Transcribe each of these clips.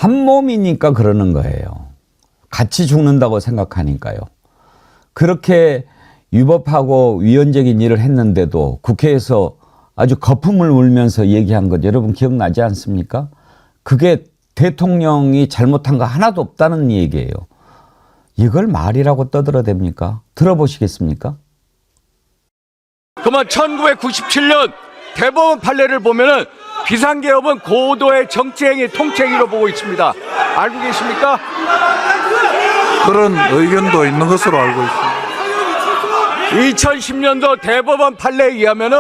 한 몸이니까 그러는 거예요. 같이 죽는다고 생각하니까요. 그렇게 위법하고 위헌적인 일을 했는데도 국회에서 아주 거품을 울면서 얘기한 것 여러분 기억나지 않습니까? 그게 대통령이 잘못한 거 하나도 없다는 얘기예요. 이걸 말이라고 떠들어댑니까? 들어보시겠습니까? 그러면 1997년 대법원 판례를 보면은 비상계엄은 고도의 정치행위, 통치행위로 보고 있습니다. 알고 계십니까? 그런 의견도 있는 것으로 알고 있습니다. 2010년도 대법원 판례에 의하면은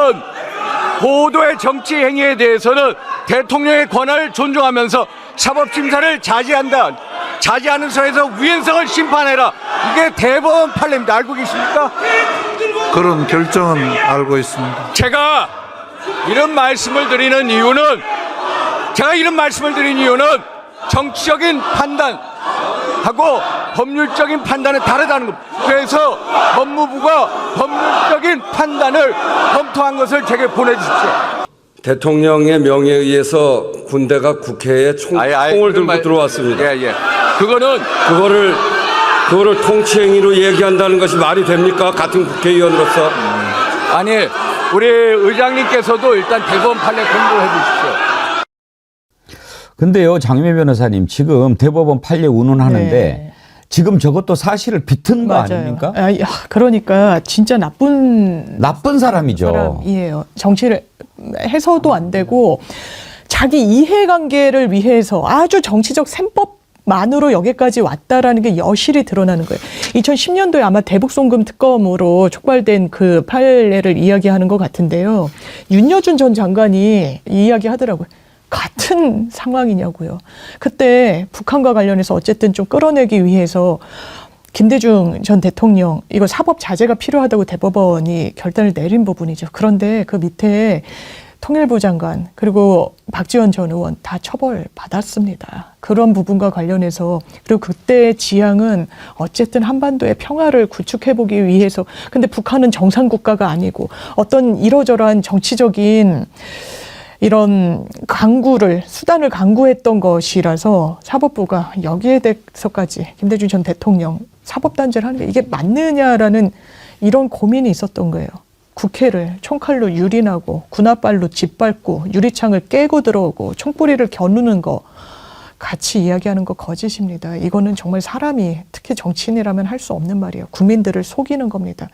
고도의 정치행위에 대해서는 대통령의 권한을 존중하면서 사법심사를 자제한다. 자제하는 선에서 위헌성을 심판해라. 이게 대법원 판례입니다. 알고 계십니까? 그런 결정은 알고 있습니다. 제가 이런 말씀을 드리는 이유는 정치적인 판단하고 법률적인 판단은 다르다는 겁니다. 그래서 법무부가 법률적인 판단을 검토한 것을 제게 보내주십시오. 대통령의 명예에 의해서 군대가 국회에 총을 들고 들어왔습니다. 예. 그거는 그거를 통치행위로 얘기한다는 것이 말이 됩니까? 같은 국회의원으로서. 아니, 우리 의장님께서도 일단 대법원 판례 공부해 주십시오. 근데요, 장미 변호사님, 지금 대법원 판례 운운하는데 네. 지금 저것도 사실을 비튼 거 아닙니까? 그러니까 진짜 나쁜 사람이죠. 사람이에요. 정치를 해서도 안 되고 자기 이해관계를 위해서 아주 정치적 셈법만으로 여기까지 왔다라는 게 여실히 드러나는 거예요. 2010년도에 아마 대북송금 특검으로 촉발된 그 판례를 이야기하는 것 같은데요. 윤여준 전 장관이 이야기하더라고요. 같은 상황이냐고요. 그때 북한과 관련해서 어쨌든 좀 끌어내기 위해서 김대중 전 대통령 이거 사법 자제가 필요하다고 대법원이 결단을 내린 부분이죠. 그런데 그 밑에 통일부 장관 그리고 박지원 전 의원 다 처벌받았습니다. 그런 부분과 관련해서 그리고 그때의 지향은 어쨌든 한반도의 평화를 구축해보기 위해서 근데 북한은 정상국가가 아니고 어떤 이러저러한 정치적인 이런 수단을 강구했던 것이라서 사법부가 여기에 대해서까지 김대중 전 대통령 사법단죄를 하는 게 이게 맞느냐라는 이런 고민이 있었던 거예요. 국회를 총칼로 유린하고 군홧발로 짓밟고 유리창을 깨고 들어오고 총뿌리를 겨누는 거 같이 이야기하는 거 거짓입니다. 이거는 정말 사람이 특히 정치인이라면 할 수 없는 말이에요. 국민들을 속이는 겁니다.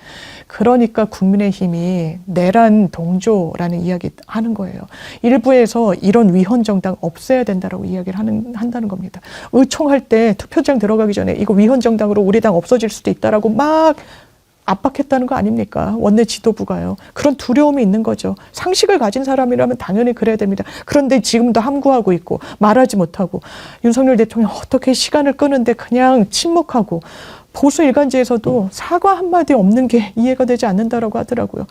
그러니까 국민의힘이 내란 동조라는 이야기 하는 거예요. 일부에서 이런 위헌 정당 없애야 된다라고 이야기를 한다는 겁니다. 의총할 때 투표장 들어가기 전에 이거 위헌 정당으로 우리 당 없어질 수도 있다라고 막 압박했다는 거 아닙니까? 원내 지도부가요. 그런 두려움이 있는 거죠. 상식을 가진 사람이라면 당연히 그래야 됩니다. 그런데 지금도 함구하고 있고 말하지 못하고 윤석열 대통령 어떻게 시간을 끄는데 그냥 침묵하고 보수 일간지에서도 사과 한마디 없는 게 이해가 되지 않는다라고 하더라고요.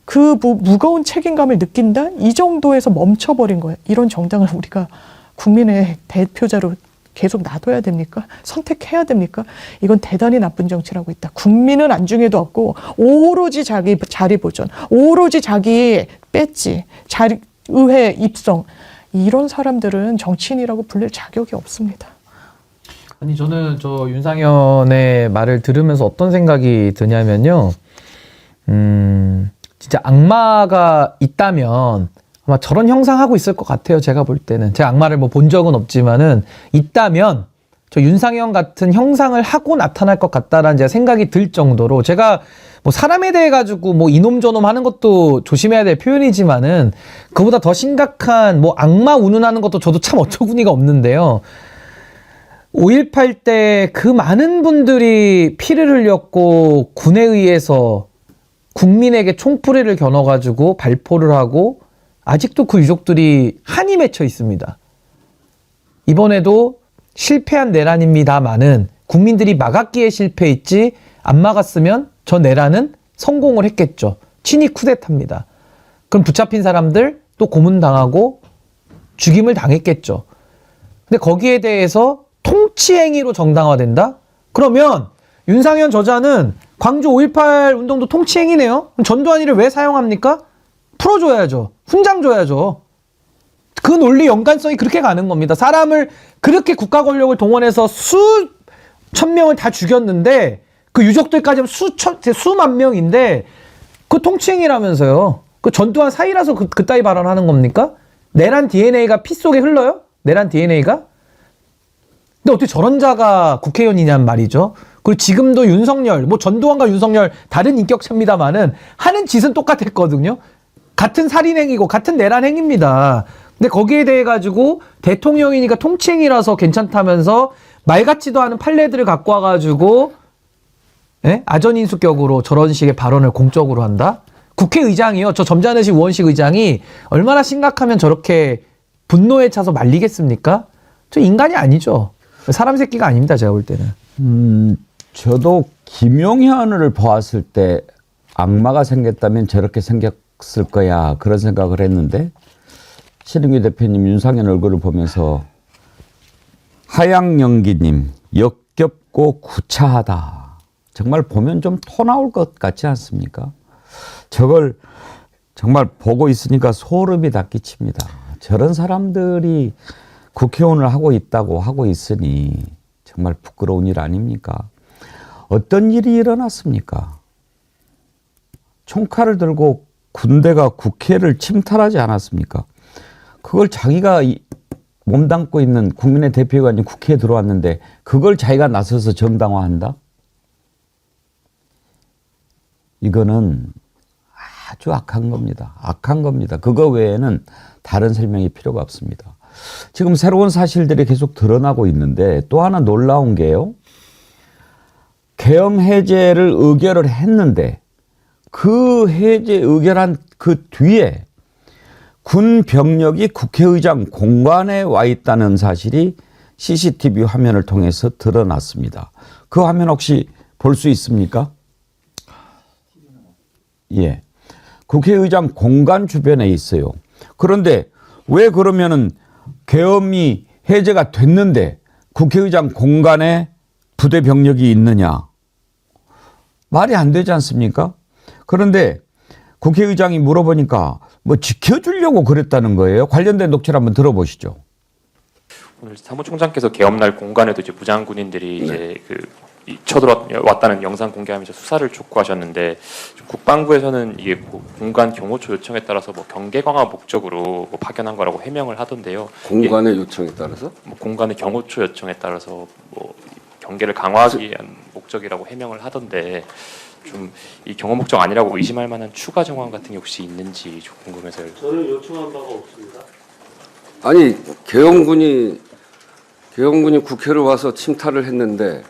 그 무거운 책임감을 느낀다? 이 정도에서 멈춰버린 거예요. 이런 정당을 우리가 국민의 대표자로 계속 놔둬야 됩니까? 선택해야 됩니까? 이건 대단히 나쁜 정치라고 있다. 국민은 안중에도 없고 오로지 자기 자리 보존, 오로지 자기 배지, 의회 입성 이런 사람들은 정치인이라고 불릴 자격이 없습니다. 아니 저는 저 윤상현의 말을 들으면서 어떤 생각이 드냐면요. 진짜 악마가 있다면 아마 저런 형상하고 있을 것 같아요. 제가 볼 때는. 제가 악마를 뭐 본 적은 없지만은 있다면 저 윤상현 같은 형상을 하고 나타날 것 같다라는 제가 생각이 들 정도로 제가 뭐 사람에 대해 가지고 뭐 이놈 저놈 하는 것도 조심해야 될 표현이지만은 그보다 더 심각한 뭐 악마 운운하는 것도 저도 참 어처구니가 없는데요. 5.18 때 그 많은 분들이 피를 흘렸고 군에 의해서 국민에게 총뿌리를 겨눠가지고 발포를 하고 아직도 그 유족들이 한이 맺혀 있습니다. 이번에도 실패한 내란입니다마는 국민들이 막았기에 실패했지 안 막았으면 저 내란은 성공을 했겠죠. 친위 쿠데타입니다. 그럼 붙잡힌 사람들 또 고문당하고 죽임을 당했겠죠. 근데 거기에 대해서 통치행위로 정당화된다? 그러면 윤상현 저자는 광주 5.18 운동도 통치행위네요? 그럼 전두환이를 왜 사용합니까? 풀어줘야죠. 훈장 줘야죠. 그 논리 연관성이 그렇게 가는 겁니다. 사람을 그렇게 국가 권력을 동원해서 수천 명을 다 죽였는데 그 유족들까지 하면 수만 명인데 그 통치행위라면서요. 그 전두환 사이라서 그따위 발언하는 겁니까? 내란 DNA가 피 속에 흘러요? 내란 DNA가? 근데 어떻게 저런 자가 국회의원이냐는 말이죠. 그리고 지금도 윤석열, 뭐 전두환과 윤석열 다른 인격체입니다만은 하는 짓은 똑같았거든요. 같은 살인행위고 같은 내란행위입니다. 근데 거기에 대해 가지고 대통령이니까 통치행위라서 괜찮다면서 말 같지도 않은 판례들을 갖고 와가지고 아전인수격으로 저런 식의 발언을 공적으로 한다? 국회의장이요. 저 점잖으신 우원식 의장이 얼마나 심각하면 저렇게 분노에 차서 말리겠습니까? 저 인간이 아니죠. 사람 새끼가 아닙니다. 제가 볼 때는. 저도 김용현을 보았을 때 악마가 생겼다면 저렇게 생겼을 거야. 그런 생각을 했는데 신은규 대표님 윤상현 얼굴을 보면서 하양연기님 역겹고 구차하다. 정말 보면 좀 토 나올 것 같지 않습니까? 저걸 정말 보고 있으니까 소름이 다 끼칩니다. 저런 사람들이 국회의원을 하고 있다고 하고 있으니 정말 부끄러운 일 아닙니까? 어떤 일이 일어났습니까? 총칼을 들고 군대가 국회를 침탈하지 않았습니까? 그걸 자기가 몸담고 있는 국민의 대표가 국회에 들어왔는데 그걸 자기가 나서서 정당화한다? 이거는 아주 악한 겁니다. 악한 겁니다. 그거 외에는 다른 설명이 필요가 없습니다. 지금 새로운 사실들이 계속 드러나고 있는데 또 하나 놀라운 게요. 계엄 해제를 의결을 했는데 그 해제 의결한 그 뒤에 군 병력이 국회의장 공관에 와 있다는 사실이 CCTV 화면을 통해서 드러났습니다. 그 화면 혹시 볼 수 있습니까? 예. 국회의장 공관 주변에 있어요. 그런데 왜 그러면은 계엄이 해제가 됐는데 국회의장 공관에 부대 병력이 있느냐? 말이 안 되지 않습니까? 그런데 국회의장이 물어보니까 뭐 지켜주려고 그랬다는 거예요. 관련된 녹취를 한번 들어보시죠. 오늘 사무총장께서 계엄날 공간에도 이제 부장군인들이 이제 쳐들어왔다는 영상 공개하면서 수사를 촉구하셨는데 국방부에서는 이게 공간 경호처 요청에 따라서 뭐 경계 강화 목적으로 뭐 파견한 거라고 해명을 하던데요. 공관의 요청에 따라서? 뭐 공간의 경호처 요청에 따라서 뭐 경계를 강화하기 위한 목적이라고 해명을 하던데 좀 이 경호 목적 아니라고 의심할 만한 추가 정황 같은 게 혹시 있는지 좀 궁금해서요. 저는 요청한 바가 없습니다. 아니 계엄군이 국회로 와서 침탈을 했는데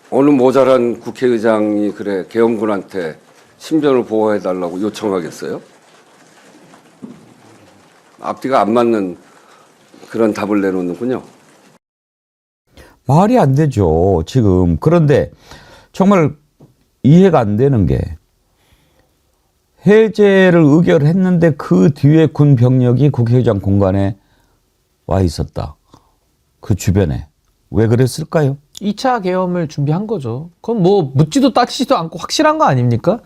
어느 모자란 국회의장이 그래 계엄군한테 신변을 보호해달라고 요청하겠어요? 앞뒤가 안 맞는 그런 답을 내놓는군요. 말이 안 되죠. 지금. 그런데 정말 이해가 안 되는 게 해제를 의결했는데 그 뒤에 군 병력이 국회의장 공간에 와 있었다. 그 주변에. 왜 그랬을까요? 2차 계엄을 준비한 거죠. 그건 뭐 묻지도 따지지도 않고 확실한 거 아닙니까?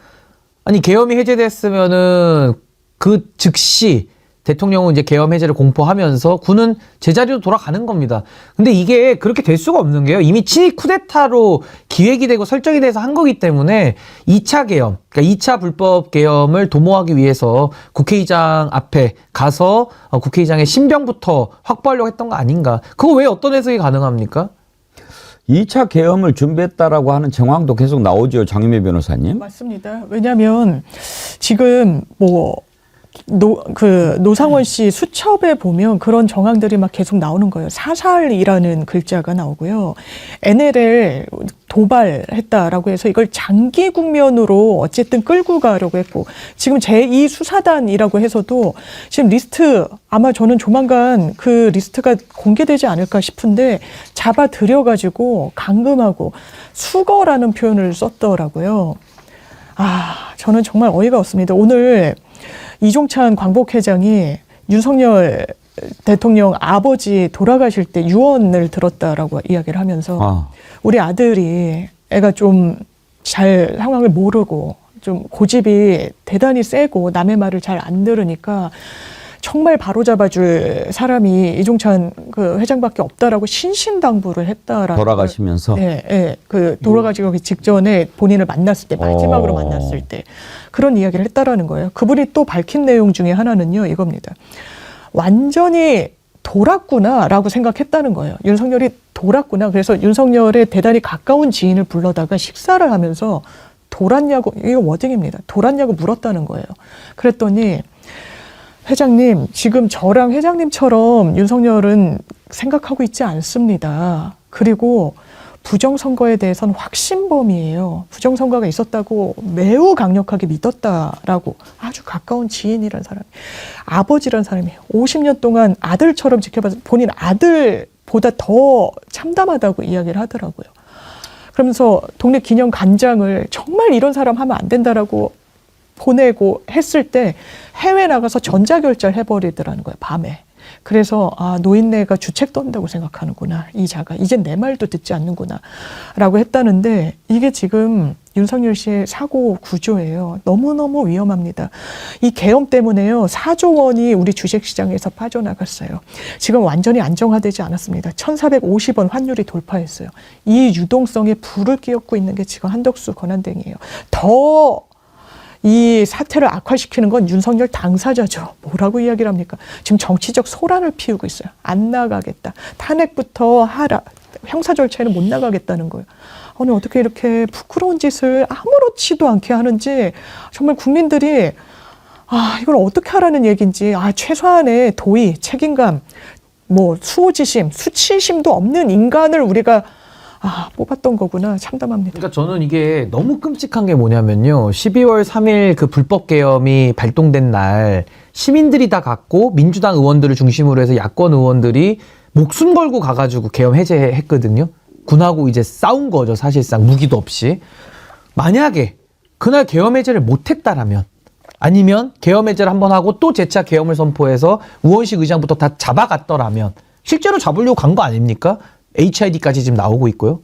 아니 계엄이 해제됐으면은 그 즉시 대통령은 이제 계엄 해제를 공포하면서 군은 제자리로 돌아가는 겁니다. 근데 이게 그렇게 될 수가 없는 게요. 이미 친위 쿠데타로 기획이 되고 설정이 돼서 한 거기 때문에 2차 계엄, 그러니까 2차 불법 계엄을 도모하기 위해서 국회의장 앞에 가서 국회의장의 신병부터 확보하려고 했던 거 아닌가. 그거 왜 어떤 해석이 가능합니까? 2차 계엄을 준비했다라고 하는 정황도 계속 나오죠. 장유미 변호사님. 맞습니다. 왜냐하면 지금 노상원 씨 수첩에 보면 그런 정황들이 막 계속 나오는 거예요. 사살이라는 글자가 나오고요. NLL 도발했다라고 해서 이걸 장기 국면으로 어쨌든 끌고 가려고 했고, 지금 제2수사단이라고 해서도 지금 리스트 아마 저는 조만간 그 리스트가 공개되지 않을까 싶은데 잡아들여가지고 감금하고 수거라는 표현을 썼더라고요. 저는 정말 어이가 없습니다. 오늘 이종찬 광복회장이 윤석열 대통령 아버지 돌아가실 때 유언을 들었다라고 이야기를 하면서 우리 아들이 애가 좀 잘 상황을 모르고 좀 고집이 대단히 세고 남의 말을 잘 안 들으니까 정말 바로잡아줄 사람이 이종찬 그 회장밖에 없다라고 신신당부를 했다라는 돌아가시면서? 네, 네, 그 돌아가시기 직전에 본인을 만났을 때 마지막으로 만났을 때 그런 이야기를 했다라는 거예요. 그분이 또 밝힌 내용 중에 하나는요 이겁니다. 완전히 돌았구나라고 생각했다는 거예요. 윤석열이 돌았구나. 그래서 윤석열의 대단히 가까운 지인을 불러다가 식사를 하면서 돌았냐고, 이거 워딩입니다. 돌았냐고 물었다는 거예요. 그랬더니 회장님, 지금 저랑 회장님처럼 윤석열은 생각하고 있지 않습니다. 그리고 부정선거에 대해서는 확신범이에요. 부정선거가 있었다고 매우 강력하게 믿었다라고 아주 가까운 지인이라는 사람이, 아버지라는 사람이 50년 동안 아들처럼 지켜봐서 본인 아들보다 더 참담하다고 이야기를 하더라고요. 그러면서 독립기념관장을 정말 이런 사람 하면 안 된다라고 보내고 했을 때 해외 나가서 전자결제를 해버리더라는 거예요, 밤에. 그래서 노인네가 주책 떤다고 생각하는구나. 이 자가 이젠 내 말도 듣지 않는구나 라고 했다는데 이게 지금 윤석열 씨의 사고 구조예요. 너무너무 위험합니다. 이 계엄 때문에요. 4조 원이 우리 주식시장에서 빠져나갔어요. 지금 완전히 안정화되지 않았습니다. 1,450원 환율이 돌파했어요. 이 유동성에 불을 끼얹고 있는 게 지금 한덕수 권한대행이에요. 더 이 사태를 악화시키는 건 윤석열 당사자죠. 뭐라고 이야기를 합니까? 지금 정치적 소란을 피우고 있어요. 안 나가겠다. 탄핵부터 하라. 형사 절차에는 못 나가겠다는 거예요. 아니 어떻게 이렇게 부끄러운 짓을 아무렇지도 않게 하는지 정말 국민들이 이걸 어떻게 하라는 얘기인지 최소한의 도의, 책임감, 뭐 수호지심, 수치심도 없는 인간을 우리가 뽑았던 거구나. 참담합니다. 그러니까 저는 이게 너무 끔찍한 게 뭐냐면요. 12월 3일 그 불법 계엄이 발동된 날 시민들이 다 갔고 민주당 의원들을 중심으로 해서 야권 의원들이 목숨 걸고 가가지고 계엄 해제했거든요. 군하고 이제 싸운 거죠. 사실상 무기도 없이. 만약에 그날 계엄 해제를 못했다라면 아니면 계엄 해제를 한번 하고 또 재차 계엄을 선포해서 우원식 의장부터 다 잡아갔더라면 실제로 잡으려고 간 거 아닙니까? HID까지 지금 나오고 있고요.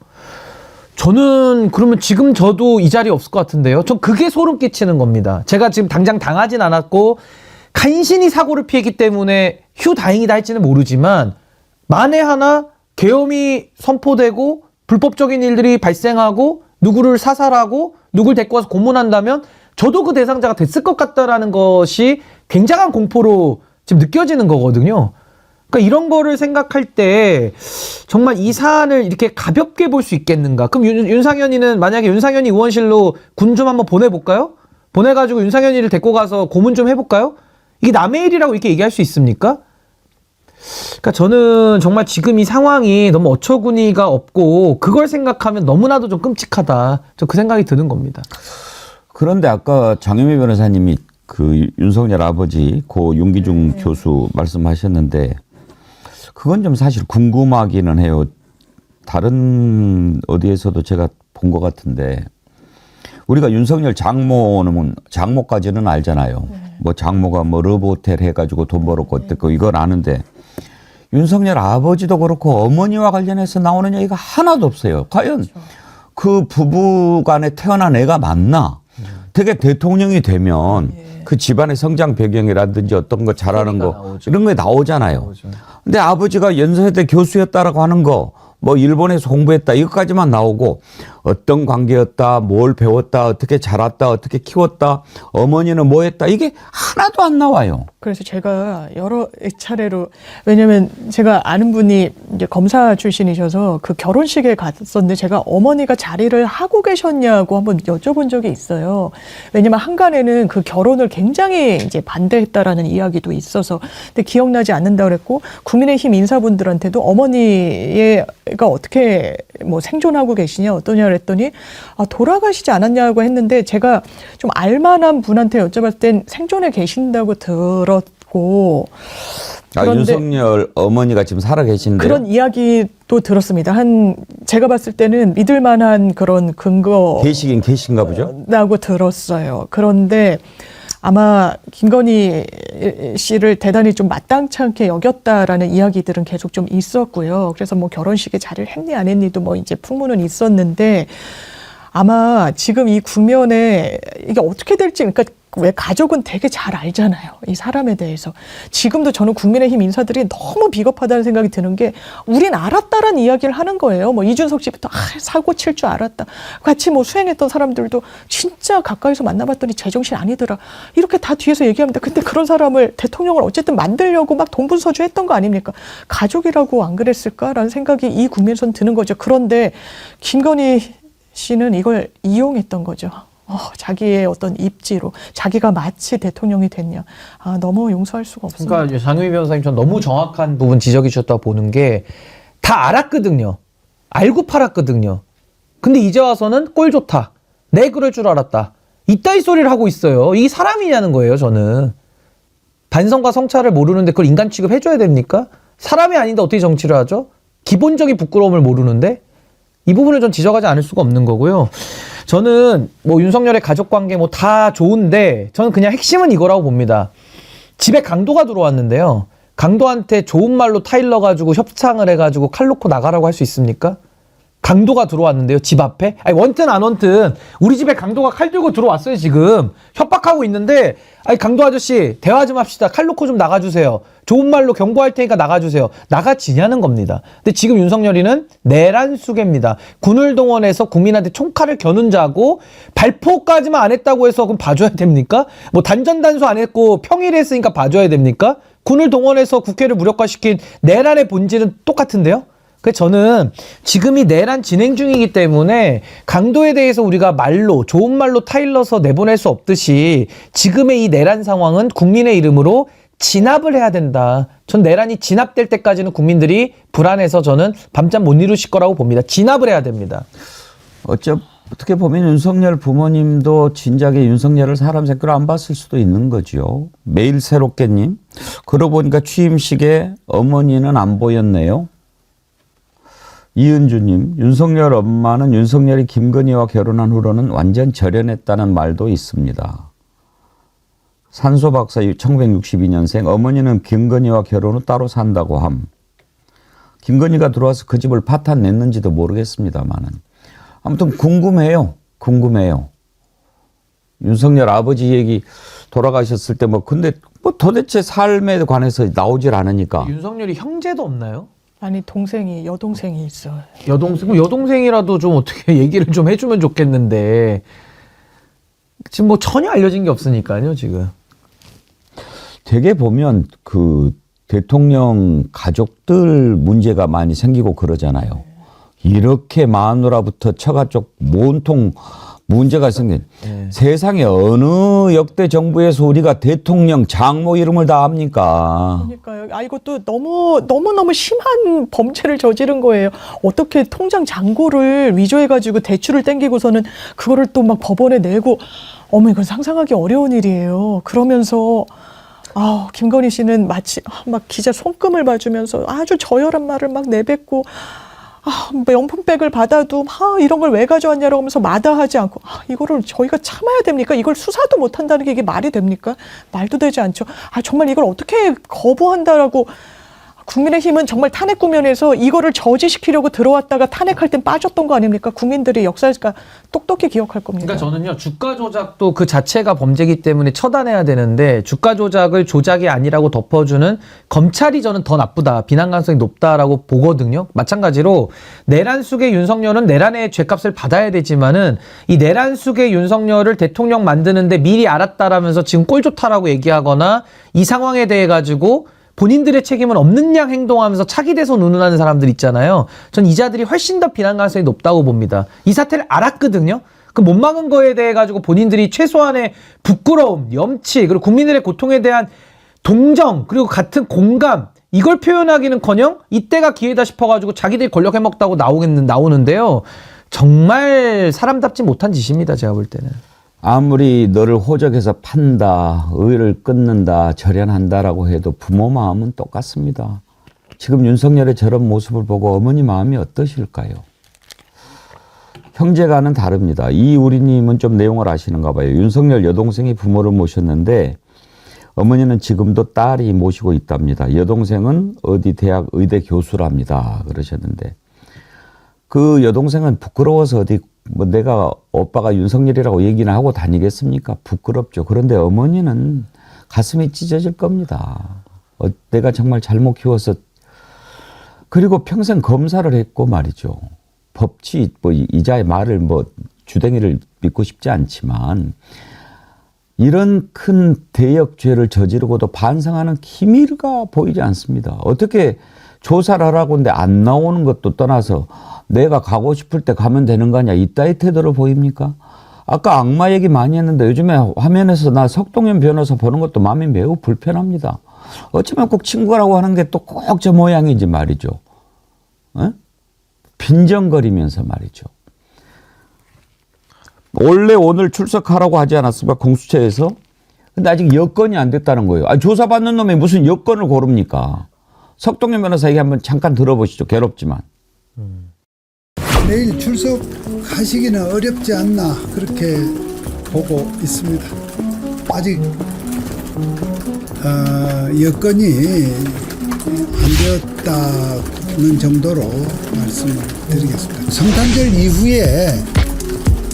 저는 그러면 지금 저도 이 자리에 없을 것 같은데요. 전 그게 소름 끼치는 겁니다. 제가 지금 당장 당하진 않았고 간신히 사고를 피했기 때문에 휴 다행이다 할지는 모르지만 만에 하나 계엄이 선포되고 불법적인 일들이 발생하고 누구를 사살하고 누굴 데리고 와서 고문한다면 저도 그 대상자가 됐을 것 같다라는 것이 굉장한 공포로 지금 느껴지는 거거든요. 그러니까 이런 거를 생각할 때 정말 이 사안을 이렇게 가볍게 볼 수 있겠는가? 그럼 윤상현이는 만약에 윤상현이 의원실로 군 좀 한번 보내볼까요? 보내가지고 윤상현이를 데리고 가서 고문 좀 해볼까요? 이게 남의 일이라고 이렇게 얘기할 수 있습니까? 그러니까 저는 정말 지금 이 상황이 너무 어처구니가 없고 그걸 생각하면 너무나도 좀 끔찍하다. 저 그 생각이 드는 겁니다. 그런데 아까 장혜미 변호사님이 그 윤석열 아버지 고 윤기중 교수 말씀하셨는데 그건 좀 사실 궁금하기는 해요. 다른 어디에서도 제가 본 것 같은데 우리가 윤석열 장모까지는 알잖아요. 뭐 장모가 뭐 러브호텔 해가지고 돈 벌었고 어땠고 이건 아는데 윤석열 아버지도 그렇고 어머니와 관련해서 나오는 얘기가 하나도 없어요. 과연 그 부부 간에 태어난 애가 맞나? 되게 대통령이 되면 그 집안의 성장 배경이라든지 어떤 거 잘하는 거 나오죠. 이런 게 나오잖아요. 근데 아버지가 연세대 교수였다라고 하는 거 뭐 일본에서 공부했다 이것까지만 나오고 어떤 관계였다, 뭘 배웠다, 어떻게 자랐다, 어떻게 키웠다, 어머니는 뭐 했다 이게 하나도 안 나와요. 그래서 제가 여러 차례로 왜냐면 제가 아는 분이 이제 검사 출신이셔서 그 결혼식에 갔었는데 제가 어머니가 자리를 하고 계셨냐고 한번 여쭤본 적이 있어요. 왜냐면 한간에는 그 결혼을 굉장히 이제 반대했다라는 이야기도 있어서 근데 기억나지 않는다 그랬고 국민의힘 인사분들한테도 어머니가 어떻게 뭐 생존하고 계시냐 어떠냐 그랬더니 돌아가시지 않았냐고 했는데 제가 좀 알만한 분한테 여쭤봤을 땐 생존해 계신다고 들었고 윤석열 어머니가 지금 살아 계신데요. 그런 이야기도 들었습니다. 제가 봤을 때는 믿을 만한 그런 근거 계시긴 계신가 보죠. 라고 들었어요. 그런데 아마 김건희 씨를 대단히 좀 마땅치 않게 여겼다라는 이야기들은 계속 좀 있었고요. 그래서 뭐 결혼식에 자리를 했니 안 했니도 뭐 이제 풍문은 있었는데 아마 지금 이 국면에 이게 어떻게 될지, 그러니까 왜 가족은 되게 잘 알잖아요. 이 사람에 대해서. 지금도 저는 국민의힘 인사들이 너무 비겁하다는 생각이 드는 게, 우린 알았다라는 이야기를 하는 거예요. 뭐 이준석 씨부터 사고 칠 줄 알았다. 같이 뭐 수행했던 사람들도 진짜 가까이서 만나봤더니 제정신 아니더라. 이렇게 다 뒤에서 얘기합니다. 근데 그런 사람을 대통령을 어쨌든 만들려고 막 동분서주 했던 거 아닙니까? 가족이라고 안 그랬을까라는 생각이 이 국면에선 드는 거죠. 그런데 김건희 씨는 이걸 이용했던 거죠. 자기의 어떤 입지로 자기가 마치 대통령이 됐냐. 너무 용서할 수가 없습니다. 그러니까 장유미 변호사님 전 너무 정확한 부분 지적해 주셨다고 보는 게, 다 알았거든요. 알고 팔았거든요. 근데 이제 와서는 꼴 좋다. 내 그럴 줄 알았다. 이따위 소리를 하고 있어요. 이게 사람이냐는 거예요, 저는. 반성과 성찰을 모르는데 그걸 인간 취급해줘야 됩니까? 사람이 아닌데 어떻게 정치를 하죠? 기본적인 부끄러움을 모르는데? 이 부분을 전 지적하지 않을 수가 없는 거고요. 저는 뭐 윤석열의 가족관계 뭐 다 좋은데, 저는 그냥 핵심은 이거라고 봅니다. 집에 강도가 들어왔는데요. 강도한테 좋은 말로 타일러가지고 협상을 해가지고 칼 놓고 나가라고 할 수 있습니까? 강도가 들어왔는데요, 집 앞에. 아니, 원튼 안 원튼 우리 집에 강도가 칼 들고 들어왔어요. 지금 협박하고 있는데, 아니, 강도 아저씨 대화 좀 합시다. 칼 놓고 좀 나가주세요. 좋은 말로 경고할 테니까 나가주세요. 나가지냐는 겁니다. 근데 지금 윤석열이는 내란 수괴입니다. 군을 동원해서 국민한테 총칼을 겨눈 자고, 발포까지만 안 했다고 해서 그럼 봐줘야 됩니까? 뭐 단전단수 안 했고 평일에 했으니까 봐줘야 됩니까? 군을 동원해서 국회를 무력화시킨 내란의 본질은 똑같은데요? 그래서 저는 지금이 내란 진행 중이기 때문에 강도에 대해서 우리가 말로, 좋은 말로 타일러서 내보낼 수 없듯이, 지금의 이 내란 상황은 국민의 이름으로 진압을 해야 된다. 전 내란이 진압될 때까지는 국민들이 불안해서 저는 밤잠 못 이루실 거라고 봅니다. 진압을 해야 됩니다. 어떻게 보면 윤석열 부모님도 진작에 윤석열을 사람 새끼로 안 봤을 수도 있는 거죠. 매일 새롭게님, 그러고 보니까 취임식에 어머니는 안 보였네요. 이은주님, 윤석열 엄마는 윤석열이 김건희와 결혼한 후로는 완전 절연했다는 말도 있습니다. 산소 박사 1962년생, 어머니는 김건희와 결혼 후 따로 산다고 함. 김건희가 들어와서 그 집을 파탄 냈는지도 모르겠습니다만은. 아무튼 궁금해요. 윤석열 아버지 얘기 돌아가셨을 때 근데 도대체 삶에 관해서 나오질 않으니까. 윤석열이 형제도 없나요? 아니, 여동생이 있어요. 여동생이라도 좀 어떻게 얘기를 좀 해주면 좋겠는데, 지금 뭐 전혀 알려진 게 없으니까요, 지금. 되게 보면 그 대통령 가족들 문제가 많이 생기고 그러잖아요. 이렇게 마누라부터 처가 쪽 온통 문제가 생긴. 세상에 어느 역대 정부에서 우리가 대통령 장모 이름을 다 합니까? 그러니까요. 이것도 너무 심한 범죄를 저지른 거예요. 어떻게 통장 잔고를 위조해가지고 대출을 땡기고서는 그거를 또 막 법원에 내고, 이건 상상하기 어려운 일이에요. 그러면서 김건희 씨는 마치 막 기자 손금을 봐주면서 아주 저열한 말을 막 내뱉고, 명품백을 받아도 이런 걸 왜 가져왔냐라고 하면서 마다하지 않고, 이거를 저희가 참아야 됩니까? 이걸 수사도 못 한다는 게 이게 말이 됩니까? 말도 되지 않죠. 정말 이걸 어떻게 거부한다라고. 국민의힘은 정말 탄핵 국면에서 이거를 저지시키려고 들어왔다가 탄핵할 땐 빠졌던 거 아닙니까? 국민들이 역사가 똑똑히 기억할 겁니다. 그러니까 저는요, 주가 조작도 그 자체가 범죄이기 때문에 처단해야 되는데, 주가 조작을 조작이 아니라고 덮어주는 검찰이 저는 더 나쁘다, 비난 가능성이 높다라고 보거든요. 마찬가지로 내란 속의 윤석열은 내란의 죄값을 받아야 되지만은, 이 내란 속의 윤석열을 대통령 만드는데 미리 알았다라면서 지금 꼴 좋다라고 얘기하거나, 이 상황에 대해 가지고 본인들의 책임은 없는 양 행동하면서 차기 대선 운운하는 사람들 있잖아요. 전 이 자들이 훨씬 더 비난 가능성이 높다고 봅니다. 이 사태를 알았거든요. 그 못 막은 거에 대해 가지고 본인들이 최소한의 부끄러움, 염치, 그리고 국민들의 고통에 대한 동정, 그리고 같은 공감, 이걸 표현하기는커녕 이때가 기회다 싶어가지고 자기들이 권력 해먹다고 나오는데요. 정말 사람답지 못한 짓입니다, 제가 볼 때는. 아무리 너를 호적해서 판다, 의를 끊는다, 절연한다라고 해도 부모 마음은 똑같습니다. 지금 윤석열의 저런 모습을 보고 어머니 마음이 어떠실까요? 형제가는 다릅니다. 이우리님은 좀 내용을 아시는가 봐요. 윤석열 여동생이 부모를 모셨는데 어머니는 지금도 딸이 모시고 있답니다. 여동생은 어디 대학 의대 교수랍니다. 그러셨는데 그 여동생은 부끄러워서 어디 뭐 내가 오빠가 윤석열이라고 얘기나 하고 다니겠습니까? 부끄럽죠. 그런데 어머니는 가슴이 찢어질 겁니다. 내가 정말 잘못 키워서. 그리고 평생 검사를 했고 말이죠. 법치 뭐 이자의 말을 뭐 주댕이를 믿고 싶지 않지만 이런 큰 대역죄를 저지르고도 반성하는 기미가 보이지 않습니다. 어떻게 조사를 하라고 하는데 안 나오는 것도 떠나서 내가 가고 싶을 때 가면 되는 거 아니야. 이따위 태도로 보입니까? 아까 악마 얘기 많이 했는데 요즘에 화면에서 나 석동현 변호사 보는 것도 마음이 매우 불편합니다. 어쩌면 꼭 친구라고 하는 게 또 꼭 저 모양인지 말이죠. 에? 빈정거리면서 말이죠. 원래 오늘 출석하라고 하지 않았습니까? 공수처에서. 근데 아직 여건이 안 됐다는 거예요. 조사받는 놈이 무슨 여건을 고릅니까? 석동현 변호사 얘기 한번 잠깐 들어보시죠. 괴롭지만. 내일 출석하시기는 어렵지 않나 그렇게 보고 있습니다. 아직 여건이 안 되었다는 정도로 말씀을 드리겠습니다. 성탄절 이후에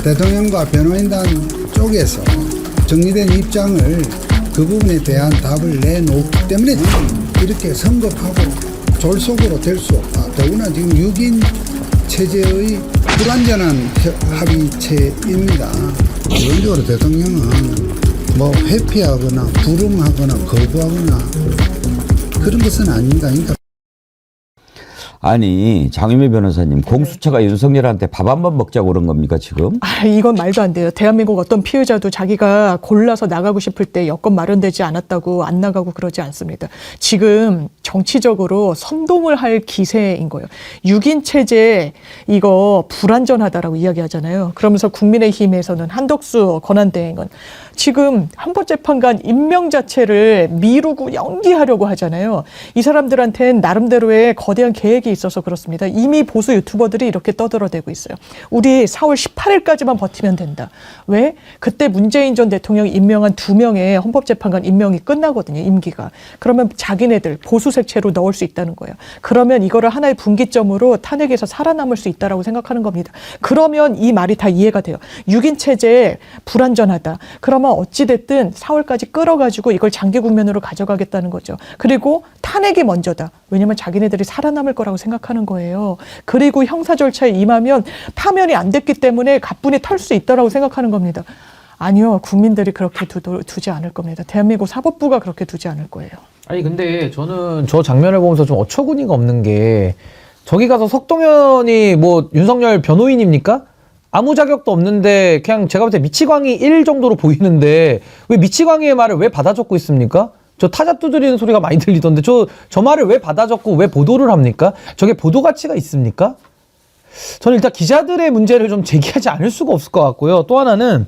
대통령과 변호인단 쪽에서 정리된 입장을 그 부분에 대한 답을 내놓기 때문에 이렇게 성급하고 졸속으로 될 수 없다. 더구나 지금 6인 체제의 불완전한 합의체입니다. 기본적으로 대통령은 뭐 회피하거나 불응하거나 거부하거나 그런 것은 아닙니다. 그러니까 아니 장유미 변호사님 공수처가 윤석열한테 밥 한 번 먹자고 그런 겁니까 지금? 이건 말도 안 돼요. 대한민국 어떤 피의자도 자기가 골라서 나가고 싶을 때 여건 마련되지 않았다고 안 나가고 그러지 않습니다. 지금 정치적으로 선동을 할 기세인 거예요. 6인 체제 이거 불안전하다라고 이야기하잖아요. 그러면서 국민의힘에서는 한덕수 권한대행은 지금 헌법재판관 임명 자체를 미루고 연기하려고 하잖아요. 이 사람들한테는 나름대로의 거대한 계획이 있어서 그렇습니다. 이미 보수 유튜버들이 이렇게 떠들어대고 있어요. 우리 4월 18일까지만 버티면 된다. 왜? 그때 문재인 전 대통령이 임명한 2명의 헌법재판관 임명이 끝나거든요. 임기가. 그러면 자기네들 보수 색채로 넣을 수 있다는 거예요. 그러면 이거를 하나의 분기점으로 탄핵에서 살아남을 수 있다라고 생각하는 겁니다. 그러면 이 말이 다 이해가 돼요. 6인 체제 불안전하다. 그러면 어찌됐든 4월까지 끌어가지고 이걸 장기 국면으로 가져가겠다는 거죠. 그리고 탄핵이 먼저다. 왜냐하면 자기네들이 살아남을 거라고 생각하는 거예요. 그리고 형사 절차에 임하면 파면이 안 됐기 때문에 가뿐히 털 수 있다라고 생각하는 겁니다. 아니요. 국민들이 그렇게 두지 않을 겁니다. 대한민국 사법부가 그렇게 두지 않을 거예요. 아니 근데 저는 저 장면을 보면서 좀 어처구니가 없는 게 저기 가서 석동현이 뭐 윤석열 변호인입니까? 아무 자격도 없는데 그냥 제가 볼 때 미치광이 1 정도로 보이는데 왜 미치광이의 말을 왜 받아 적고 있습니까? 저 타자 두드리는 소리가 많이 들리던데 저 말을 왜 받아 적고 왜 보도를 합니까? 저게 보도 가치가 있습니까? 저는 일단 기자들의 문제를 좀 제기하지 않을 수가 없을 것 같고요. 또 하나는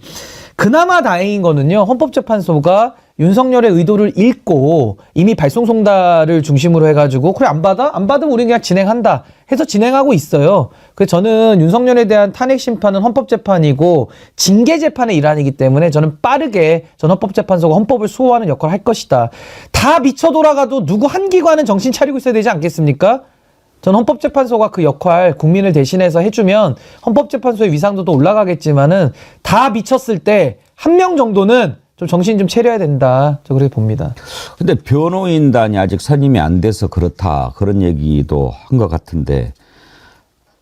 그나마 다행인 거는요. 헌법재판소가 윤석열의 의도를 읽고 이미 발송송달을 중심으로 해가지고 그래 안 받아? 안 받으면 우리는 그냥 진행한다 해서 진행하고 있어요. 그래서 저는 윤석열에 대한 탄핵 심판은 헌법재판이고 징계재판의 일환이기 때문에 저는 빠르게 전 헌법재판소가 헌법을 수호하는 역할을 할 것이다. 다 미쳐 돌아가도 누구 한 기관은 정신 차리고 있어야 되지 않겠습니까? 전 헌법재판소가 그 역할 국민을 대신해서 해주면 헌법재판소의 위상도도 올라가겠지만은 다 미쳤을 때 한 명 정도는 좀 정신 좀 차려야 된다. 저 그렇게 봅니다. 근데 변호인단이 아직 선임이 안 돼서 그렇다. 그런 얘기도 한 것 같은데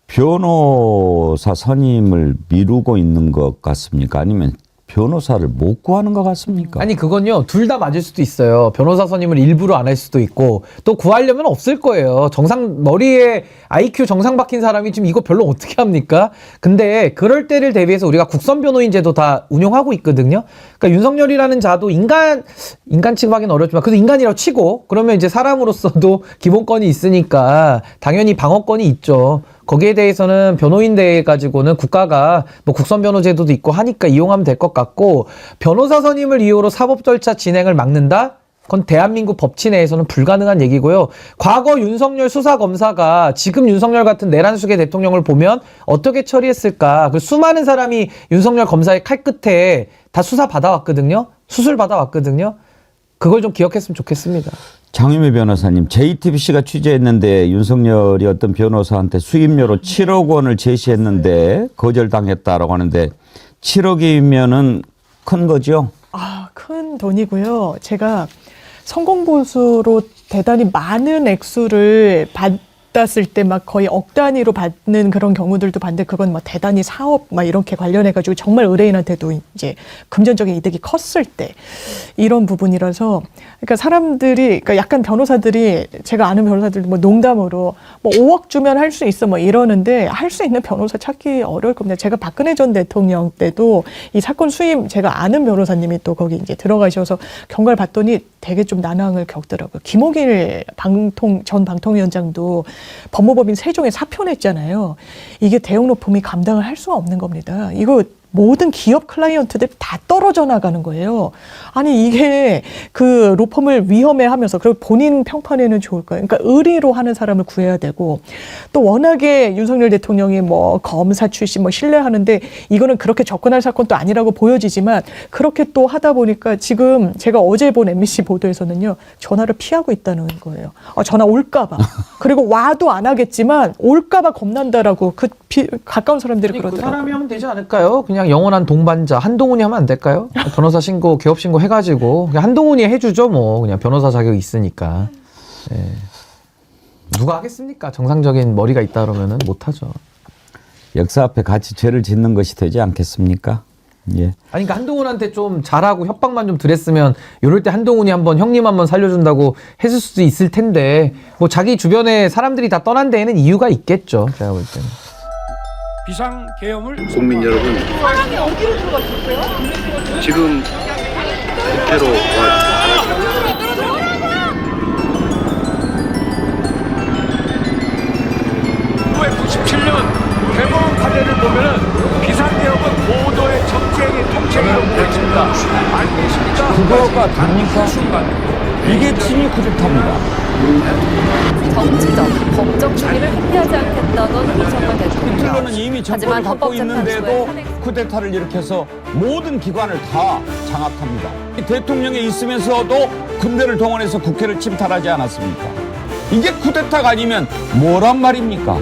변호사 선임을 미루고 있는 것 같습니까? 아니면 변호사를 못 구하는 것 같습니까? 아니 그건요 둘 다 맞을 수도 있어요. 변호사 선임을 일부러 안 할 수도 있고 또 구하려면 없을 거예요. 머리에 IQ 정상 박힌 사람이 지금 이거 별로 어떻게 합니까? 근데 그럴 때를 대비해서 우리가 국선 변호인 제도 다 운용하고 있거든요. 그러니까 윤석열이라는 자도 인간 취급하기는 어렵지만 그래도 인간이라고 치고 그러면 이제 사람으로서도 기본권이 있으니까 당연히 방어권이 있죠. 거기에 대해서는 변호인대 가지고는 국가가 뭐 국선 변호 제도도 있고 하니까 이용하면 될 것 같고 변호사 선임을 이유로 사법 절차 진행을 막는다? 그건 대한민국 법치 내에서는 불가능한 얘기고요. 과거 윤석열 수사검사가 지금 윤석열 같은 내란수계 대통령을 보면 어떻게 처리했을까? 그 수많은 사람이 윤석열 검사의 칼 끝에 다 수사 받아왔거든요. 수술 받아왔거든요. 그걸 좀 기억했으면 좋겠습니다. 장유미 변호사님, JTBC가 취재했는데 윤석열이 어떤 변호사한테 수임료로 7억 원을 제시했는데 거절당했다라고 하는데 7억이면은 큰 거죠? 아, 큰 돈이고요. 제가 성공보수로 대단히 많은 액수를 받았을 때 막 거의 억 단위로 받는 그런 경우들도 봤는데 그건 막 대단히 사업 막 이렇게 관련해가지고 정말 의뢰인한테도 이제 금전적인 이득이 컸을 때 이런 부분이라서 그러니까 사람들이 그러니까 약간 변호사들이 제가 아는 변호사들 뭐 농담으로 뭐 5억 주면 할 수 있어 뭐 이러는데 할 수 있는 변호사 찾기 어려울 겁니다. 제가 박근혜 전 대통령 때도 이 사건 수임 제가 아는 변호사님이 또 거기 이제 들어가셔서 경과를 봤더니 되게 좀 난항을 겪더라고요. 김옥일 전 방통위원장도 법무법인 세종에 사표냈잖아요. 이게 대형 로펌이 감당을 할 수가 없는 겁니다. 이거 모든 기업 클라이언트들이 다 떨어져 나가는 거예요. 아니 이게 그 로펌을 위험해하면서 그리고 본인 평판에는 좋을까요? 그러니까 의리로 하는 사람을 구해야 되고 또 워낙에 윤석열 대통령이 뭐 검사 출신 뭐 신뢰하는데 이거는 그렇게 접근할 사건도 아니라고 보여지지만 그렇게 또 하다 보니까 지금 제가 어제 본 MBC 보도에서는요 전화를 피하고 있다는 거예요. 전화 올까봐 그리고 와도 안 하겠지만 올까봐 겁난다라고 가까운 사람들이 그 그러더라고요. 사람이 하면 되지 않을까요? 그냥 영원한 동반자 한동훈이 하면 안 될까요? 변호사 신고, 개업 신고 해가지고 그냥 한동훈이 해주죠 뭐. 그냥 변호사 자격이 있으니까. 예. 누가 하겠습니까? 정상적인 머리가 있다 그러면은 못하죠. 역사 앞에 같이 죄를 짓는 것이 되지 않겠습니까? 예. 아니 그러니까 한동훈한테 좀 잘하고 협박만 좀 드렸으면 이럴 때 한동훈이 한번 형님 한번 살려준다고 했을 수도 있을 텐데 뭐 자기 주변에 사람들이 다 떠난 데에는 이유가 있겠죠. 제가 볼 때는. 비상계엄을 국민 여러분, 지금 국회로 와 1997년 대법원 판례를 보면은 비상계엄은 고도의 정치행위 통치행위로 보여집니다. 알고 계십니까? 그거가 됩니까? 이게 친위 쿠데타입니다. 정치적, 법적 중의를 회피하지 않겠다던 윤석열 대통령. 히틀러는 이미 정권을 하지만 갖고 있는데도 헌법재판소의 쿠데타를 일으켜서 모든 기관을 다 장악합니다. 대통령에 있으면서도 군대를 동원해서 국회를 침탈하지 않았습니까? 이게 쿠데타가 아니면 뭐란 말입니까?